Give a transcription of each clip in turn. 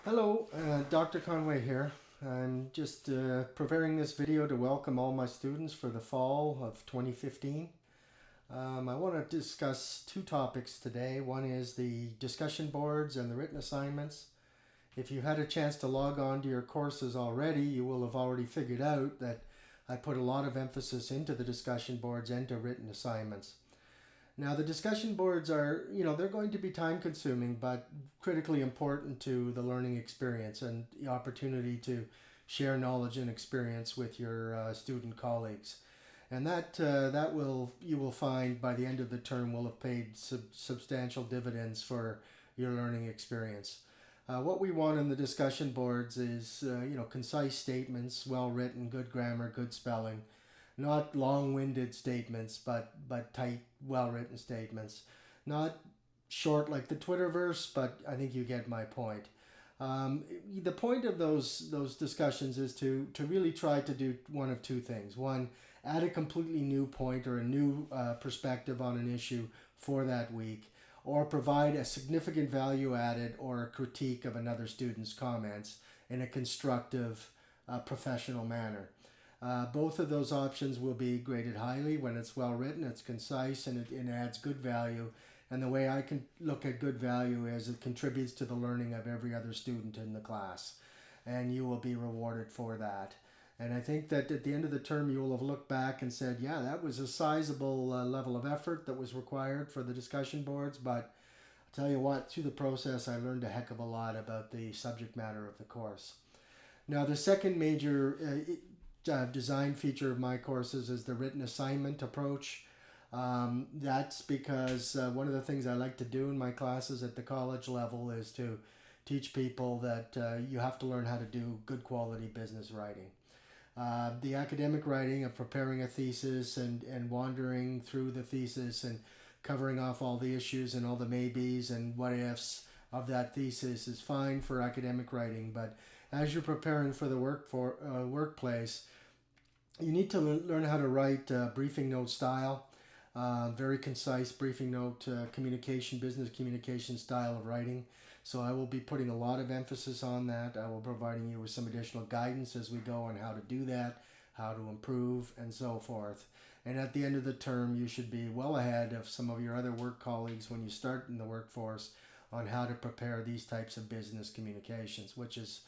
Hello, Dr. Conway here. I'm just preparing this video to welcome all my students for the fall of 2015. I want to discuss two topics today. One is the discussion boards and the written assignments. If you had a chance to log on to your courses already, you will have already figured out that I put a lot of emphasis into the discussion boards and to written assignments. Now, the discussion boards are, they're going to be time consuming, but critically important to the learning experience and the opportunity to share knowledge and experience with your student colleagues. And you will find by the end of the term will have paid substantial dividends for your learning experience. What we want in the discussion boards is, concise statements, well written, good grammar, good spelling, not long-winded statements, but tight, well-written statements. Not short like the Twitterverse, but I think you get my point. The point of those discussions is to really try to do one of two things. One, add a completely new point or a new perspective on an issue for that week, or provide a significant value added or a critique of another student's comments in a constructive, professional manner. Both of those options will be graded highly when it's well written, it's concise, and it adds good value. And the way I can look at good value is it contributes to the learning of every other student in the class. And you will be rewarded for that. And I think that at the end of the term, you will have looked back and said, yeah, that was a sizable level of effort that was required for the discussion boards. But I'll tell you what, through the process, I learned a heck of a lot about the subject matter of the course. Now, the second major design feature of my courses is the written assignment approach. That's because one of the things I like to do in my classes at the college level is to teach people that you have to learn how to do good quality business writing. The academic writing of preparing a thesis and wandering through the thesis and covering off all the issues and all the maybes and what ifs of that thesis is fine for academic writing, but as you're preparing for the workplace, you need to learn how to write briefing note style, very concise briefing note communication, business communication style of writing. So I will be putting a lot of emphasis on that. I will be providing you with some additional guidance as we go on how to do that, how to improve, and so forth. And at the end of the term, you should be well ahead of some of your other work colleagues when you start in the workforce on how to prepare these types of business communications, which is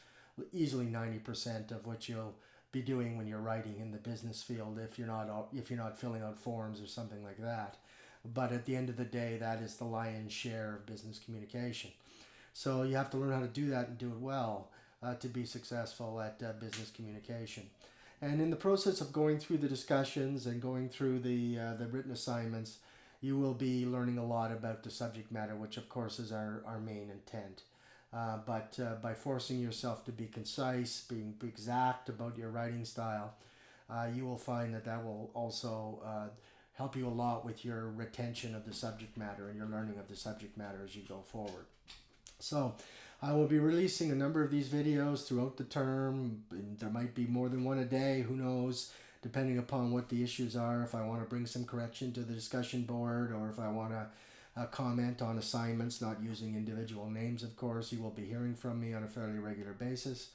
easily 90% of what you'll be doing when you're writing in the business field if you're not filling out forms or something like that. But at the end of the day, that is the lion's share of business communication. So you have to learn how to do that and do it well to be successful at business communication. And in the process of going through the discussions and going through the written assignments, you will be learning a lot about the subject matter, which of course is our main intent. But by forcing yourself to be concise, being exact about your writing style, you will find that will also help you a lot with your retention of the subject matter and your learning of the subject matter as you go forward. So I will be releasing a number of these videos throughout the term. There might be more than one a day, who knows, depending upon what the issues are. If I want to bring some correction to the discussion board, or if I want to comment on assignments, not using individual names, of course. You will be hearing from me on a fairly regular basis.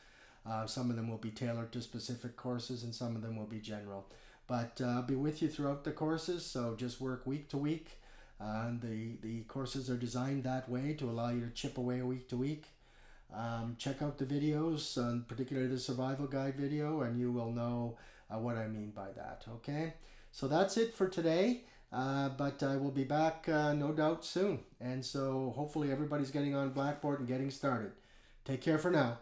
Some of them will be tailored to specific courses and some of them will be general. But I'll be with you throughout the courses, so just work week to week. The courses are designed that way to allow you to chip away week to week. Check out the videos, particularly the survival guide video, and you will know what I mean by that. Okay, so that's it for today. But I will be back no doubt soon. And so hopefully everybody's getting on Blackboard and getting started. Take care for now.